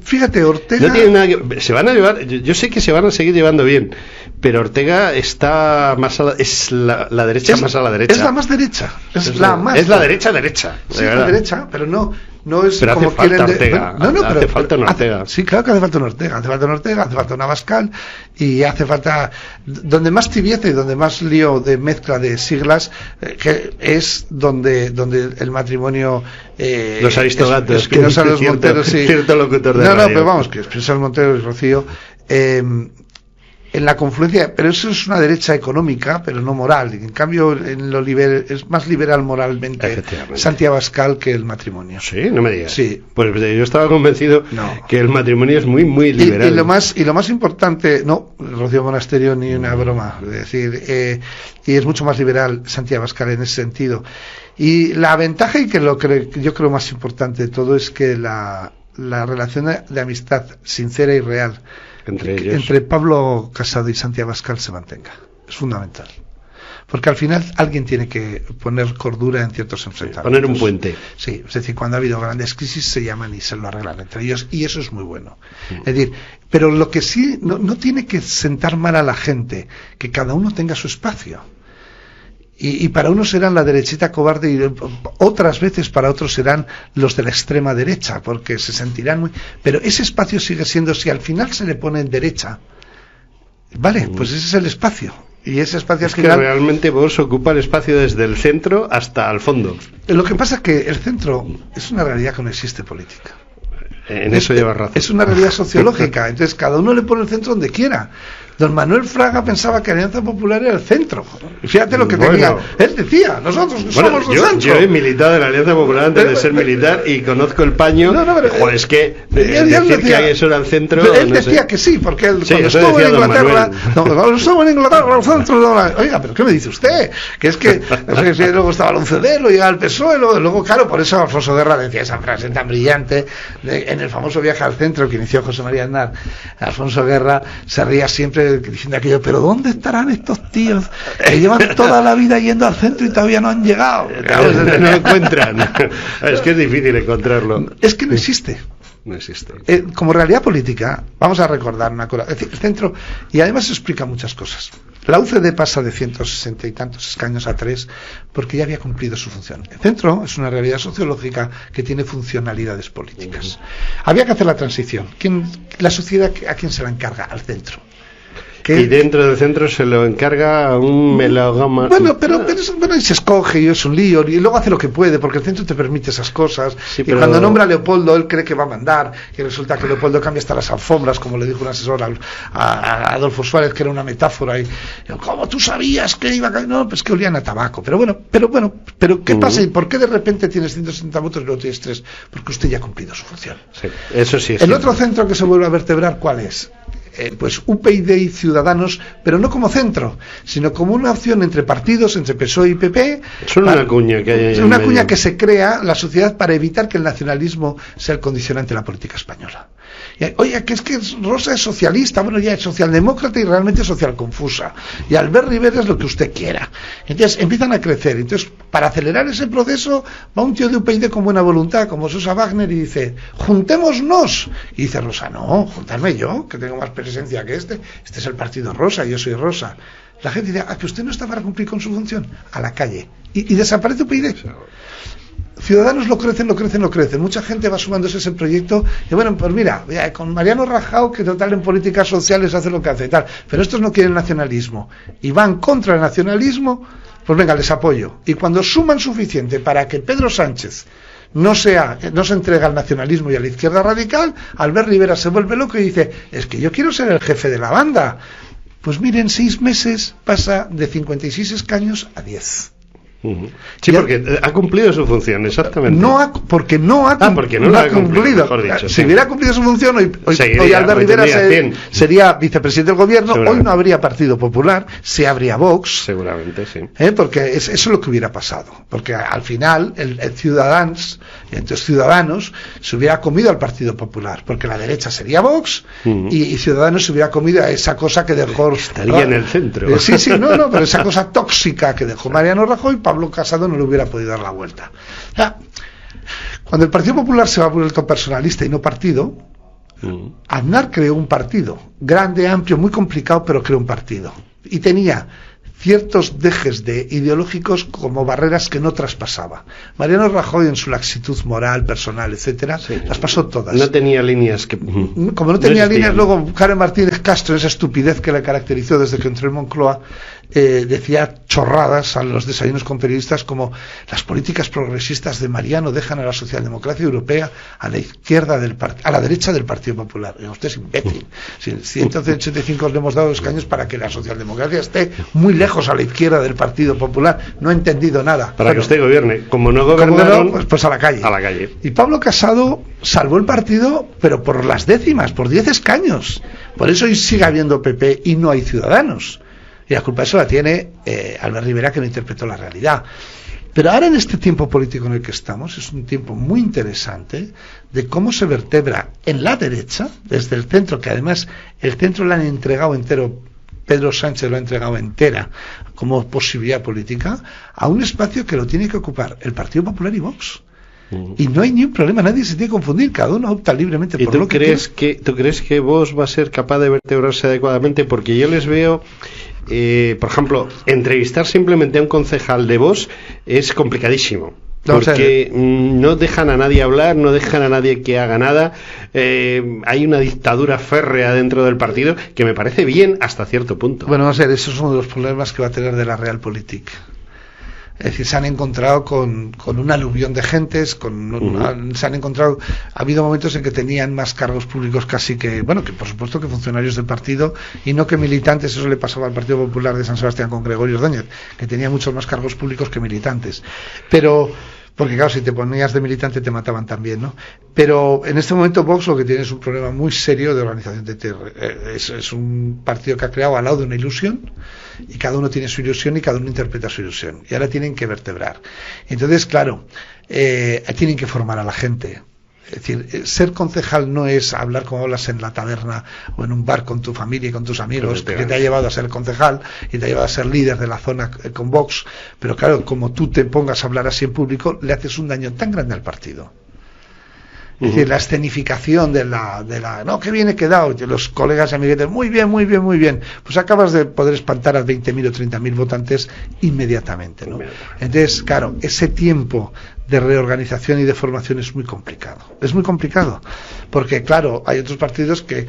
Fíjate, Ortega...
No tiene nada que... Se van a llevar... Yo sé que se van a seguir llevando bien, pero Ortega está más es la derecha más a la derecha.
Es la más derecha. Es
la derecha.
Sí, es la derecha, pero no es
pero
como
hace falta Ortega. Hace falta un Ortega.
Sí, claro que hace falta un Ortega. Hace falta un Abascal, y hace falta... Donde más tibieza y donde más lío de mezcla de siglas, que es donde el matrimonio...
los aristogatos.
Espinosa Los Monteros, sí.
Cierto locutor de radio.
Pero vamos, que Espinosa Los Monteros y Rocío... en la confluencia, pero eso es una derecha económica, pero no moral. En cambio, es más liberal moralmente Santiago Abascal que el matrimonio.
Sí, no me digas.
Sí.
Pues yo estaba convencido que el matrimonio es muy, muy liberal.
Y lo más importante, Rocío Monasterio ni una broma, es decir, y es mucho más liberal Santiago Abascal en ese sentido. Y la ventaja, y que yo creo más importante de todo, es que la relación de amistad sincera y real entre Pablo Casado y Santiago Abascal se mantenga. Es fundamental. Porque al final alguien tiene que poner cordura en ciertos enfrentamientos.
Poner un puente.
Sí, es decir, cuando ha habido grandes crisis se llaman y se lo arreglan entre ellos, y eso es muy bueno. Es decir, pero lo que sí, no tiene que sentar mal a la gente, que cada uno tenga su espacio. Y para unos serán la derechita cobarde, y otras veces para otros serán los de la extrema derecha, porque se sentirán muy... Pero ese espacio sigue siendo, si al final se le pone en derecha, vale, pues ese es el espacio. Y ese espacio
es al final... que realmente vos ocupa el espacio desde el centro hasta el fondo.
Lo que pasa es que el centro es una realidad que no existe política.
En eso lleva razón.
Es una realidad sociológica. Entonces, cada uno le pone el centro donde quiera. Don Manuel Fraga pensaba que Alianza Popular era el centro. Fíjate lo que tenía. Él decía, nosotros somos el centro.
Yo he militado en la Alianza Popular antes de ser militar y conozco el paño. Pero, es que decir que eso era el centro.
Él decía que sí, porque él, cuando estuvo en Inglaterra, oiga, pero ¿qué me dice usted? Que es que luego estaba el UCD, luego llegaba el PSOE, luego, claro, por eso Alfonso Guerra decía esa frase tan brillante en el famoso viaje al centro que inició José María Aznar. Alfonso Guerra se ría siempre diciendo aquello, pero ¿dónde estarán estos tíos que llevan toda la vida yendo al centro y todavía no han llegado?
No lo encuentran. Es que es difícil encontrarlo.
Es que no existe.
No existe.
Como realidad política, vamos a recordar una cosa. Es decir, el centro, y además se explica muchas cosas. La UCD pasa de 160 y tantos escaños a 3 porque ya había cumplido su función. El centro es una realidad sociológica que tiene funcionalidades políticas. Había que hacer la transición. La sociedad, ¿a quién se la encarga? Al centro.
Y dentro del centro se lo encarga un melogama.
Bueno, pero y se escoge y es un lío y luego hace lo que puede porque el centro te permite esas cosas. Sí, pero... Y cuando nombra a Leopoldo, él cree que va a mandar y resulta que Leopoldo cambia hasta las alfombras, como le dijo un asesor a Adolfo Suárez, que era una metáfora. Y ¿cómo tú sabías que iba a caer? No, pues que olían a tabaco. Pero ¿qué pasa? ¿Y por qué de repente tienes 160 votos y luego tienes 3? Porque usted ya ha cumplido su función.
Sí, eso sí es
el
cierto.
Otro centro que se vuelve a vertebrar, ¿cuál es? Pues UPyD y Ciudadanos, pero no como centro, sino como una opción entre partidos, entre PSOE y PP.
Son una cuña que hay ahí.
Es una cuña que se crea la sociedad para evitar que el nacionalismo sea el condicionante de la política española. Oye, que Rosa es socialista, bueno, ya es socialdemócrata y realmente social confusa. Y Albert Rivera es lo que usted quiera. Entonces empiezan a crecer. Entonces, para acelerar ese proceso, va un tío de UPyD con buena voluntad, como Sosa Wagner, y dice, juntémonos. Y dice Rosa, no, juntarme yo, que tengo más presencia que este es el partido Rosa, yo soy Rosa. La gente dice, que usted no está para cumplir con su función, a la calle. Y desaparece UPyD. Ciudadanos lo crecen. Mucha gente va sumándose a ese proyecto. Y bueno, pues mira, con Mariano Rajoy, que total en políticas sociales hace lo que hace y tal. Pero estos no quieren nacionalismo. Y van contra el nacionalismo, pues venga, les apoyo. Y cuando suman suficiente para que Pedro Sánchez no se entrega al nacionalismo y a la izquierda radical, Albert Rivera se vuelve loco y dice, es que yo quiero ser el jefe de la banda. Pues miren, 6 meses pasa de 56 escaños a 10.
Sí, porque ha cumplido su función, exactamente.
Porque no ha cumplido.
Dicho,
si hubiera cumplido su función, hoy Albert Rivera sería vicepresidente del gobierno, hoy no habría Partido Popular, se habría Vox.
Seguramente, sí.
Porque eso es lo que hubiera pasado. Porque al final, el Ciudadanos se hubiera comido al Partido Popular, porque la derecha sería Vox y Ciudadanos se hubiera comido a esa cosa que dejó.
Estaría en el centro.
Pero esa cosa tóxica que dejó Mariano Rajoy, Pablo Casado no le hubiera podido dar la vuelta. Cuando el Partido Popular se va vuelto personalista y no partido, Aznar creó un partido grande, amplio, muy complicado, pero creó un partido y tenía ciertos dejes ideológicos como barreras que no traspasaba. Mariano Rajoy, en su laxitud moral, personal, etcétera, las pasó todas.
No tenía líneas que...
Como no tenía líneas, luego Karen Martínez Castro, esa estupidez que le caracterizó desde que entró en Moncloa, decía chorradas a los desayunos con periodistas como las políticas progresistas de Mariano dejan a la socialdemocracia europea a la izquierda a la derecha del Partido Popular. Usted es imbécil. Si 185 le hemos dado escaños para que la socialdemocracia esté muy lejos a la izquierda del Partido Popular. No ha entendido nada.
Para que usted gobierne. Como no gobernaron,
pues a la calle.
A la calle.
Y Pablo Casado salvó el partido, pero por las décimas, por 10 escaños. Por eso hoy sigue habiendo PP y no hay Ciudadanos. Y la culpa de eso la tiene Albert Rivera, que no interpretó la realidad. Pero ahora, en este tiempo político en el que estamos, es un tiempo muy interesante de cómo se vertebra en la derecha, desde el centro, que además el centro lo han entregado entero, Pedro Sánchez lo ha entregado entera como posibilidad política, a un espacio que lo tiene que ocupar el Partido Popular y Vox. Y no hay ni un problema, nadie se tiene que confundir, cada uno opta libremente por lo que quiere.
¿Tú crees que Vox va a ser capaz de vertebrarse adecuadamente? Porque yo les veo... por ejemplo, entrevistar simplemente a un concejal de Vox es complicadísimo. Porque no dejan a nadie hablar, no dejan a nadie que haga nada. Hay una dictadura férrea dentro del partido que me parece bien hasta cierto punto.
Bueno, vamos a ver, eso es uno de los problemas que va a tener de la Realpolitik. Es decir, se han encontrado con un aluvión de gentes, se han encontrado, ha habido momentos en que tenían más cargos públicos casi que, bueno, que por supuesto que funcionarios del partido, y no que militantes. Eso le pasaba al Partido Popular de San Sebastián con Gregorio Ordóñez, que tenía muchos más cargos públicos que militantes. Pero, porque claro, si te ponías de militante te mataban también, ¿no? Pero en este momento Vox lo que tiene es un problema muy serio de organización de es un partido que ha creado al lado de una ilusión, y cada uno tiene su ilusión y cada uno interpreta su ilusión, y ahora tienen que vertebrar. Entonces, claro, tienen que formar a la gente. Es decir, ser concejal no es hablar como hablas en la taberna o en un bar con tu familia y con tus amigos, que te ha llevado a ser concejal y te ha llevado a ser líder de la zona con Vox. Pero claro, como tú te pongas a hablar así en público, le haces un daño tan grande al partido. Es decir, la escenificación de la no, que bien he quedado, los colegas y amiguetes, muy bien, muy bien, muy bien, pues acabas de poder espantar a 20.000 o 30.000 votantes inmediatamente, ¿no? Entonces, claro, ese tiempo de reorganización y de formación es muy complicado, porque claro, hay otros partidos que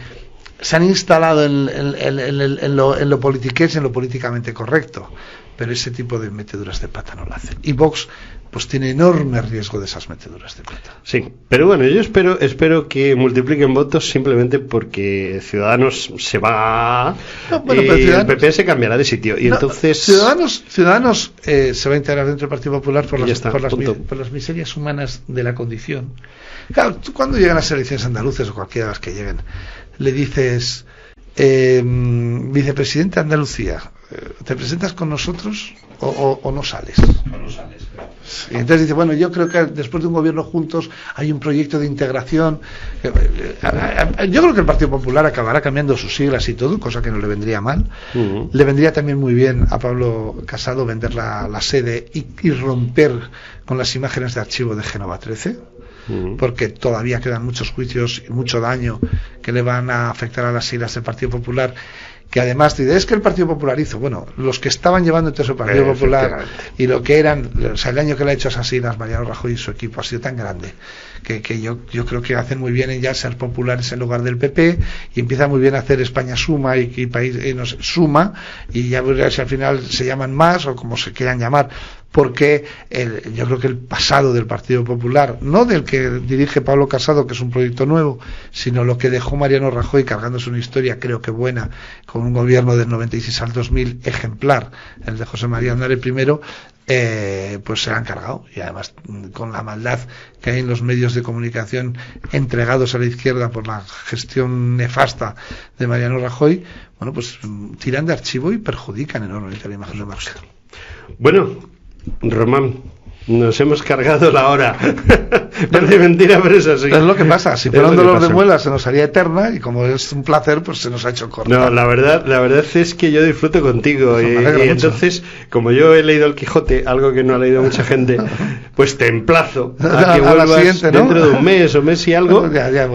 se han instalado en lo politiqués, en lo políticamente correcto, pero ese tipo de meteduras de pata no lo hacen, y Vox pues tiene enorme riesgo de esas meteduras de pata.
Sí, pero bueno, yo espero que multipliquen votos simplemente porque Ciudadanos se va y el PP se cambiará de sitio, y entonces
Ciudadanos se va a integrar dentro del Partido Popular por las miserias humanas de la condición. Claro, tú cuando llegan las elecciones andaluces o cualquiera de las que lleguen, le dices, vicepresidente de Andalucía, ¿te presentas con nosotros o no sales? Y entonces dice, bueno, yo creo que después de un gobierno juntos hay un proyecto de integración. Yo creo que el Partido Popular acabará cambiando sus siglas y todo, cosa que no le vendría mal. Le vendría también muy bien a Pablo Casado vender la sede y romper con las imágenes de archivo de Génova 13, porque todavía quedan muchos juicios y mucho daño que le van a afectar a las siglas del Partido Popular, que además dice, es que el Partido Popular hizo, bueno, los que estaban llevando entonces el Partido Popular y lo que eran, o sea, el daño que le ha hecho a esas siglas Mariano Rajoy y su equipo ha sido tan grande que yo creo que hacen muy bien en ya ser populares en lugar del PP, y empieza muy bien a hacer España Suma y país no sé, Suma, y ya verás si al final se llaman más o como se quieran llamar, porque yo creo que el pasado del Partido Popular, no del que dirige Pablo Casado, que es un proyecto nuevo, sino lo que dejó Mariano Rajoy cargándose una historia creo que buena, con un gobierno del 96 al 2000 ejemplar, el de José María Aznar primero, pues se han cargado, y además con la maldad que hay en los medios de comunicación entregados a la izquierda por la gestión nefasta de Mariano Rajoy, bueno, pues tiran de archivo y perjudican enormemente la imagen de Vox.
Bueno, Román, nos hemos cargado la hora. Parece mentira, pero es así.
Es lo que pasa, si fuera un dolor de muelas se nos haría eterna, y como es un placer, pues se nos ha hecho corta.
No, la verdad es que yo disfruto contigo, y entonces, como yo he leído El Quijote, algo que no ha leído mucha gente, pues te emplazo a que vuelvas dentro de un mes o mes y algo,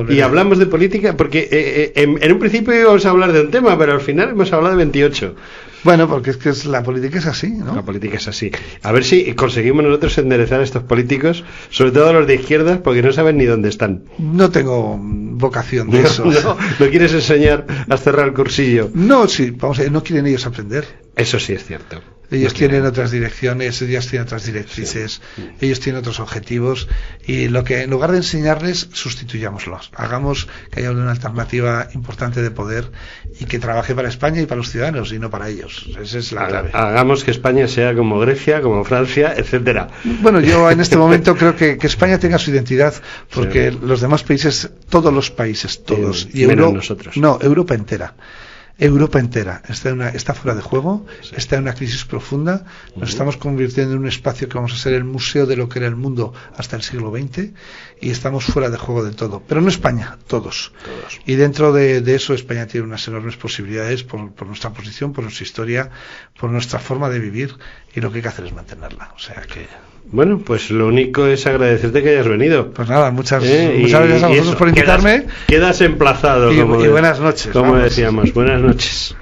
y hablamos de política, porque en un principio íbamos a hablar de un tema, pero al final hemos hablado de 28.
Bueno, porque es que la política es así, ¿no?
La política es así. A ver si conseguimos nosotros enderezar a estos políticos, sobre todo los de izquierdas, porque no saben ni dónde están.
No tengo vocación de eso.
No quieres enseñar a cerrar el cursillo.
No, sí, vamos a ver, no quieren ellos aprender.
Eso sí es cierto.
Ellos tienen otras direcciones, ellos tienen otras directrices, ellos tienen otros objetivos, y lo que en lugar de enseñarles, sustituyámoslos. Hagamos que haya una alternativa importante de poder y que trabaje para España y para los ciudadanos y no para ellos. Esa es la clave.
Hagamos que España sea como Grecia, como Francia, etcétera.
Bueno, yo en este momento creo que España tenga su identidad, porque los demás países, todos los países, todos, y
nosotros.
No, Europa entera está fuera de juego, está en una crisis profunda. Nos estamos convirtiendo en un espacio que vamos a ser el museo de lo que era el mundo hasta el siglo XX, y estamos fuera de juego de todo, pero no España, todos. Y dentro de eso España tiene unas enormes posibilidades por nuestra posición, por nuestra historia, por nuestra forma de vivir, y lo que hay que hacer es mantenerla. O sea que...
Bueno, pues lo único es agradecerte que hayas venido.
Pues nada, muchas gracias a vosotros por invitarme.
Quedas emplazado.
Y buenas noches.
Como decíamos, buenas noches.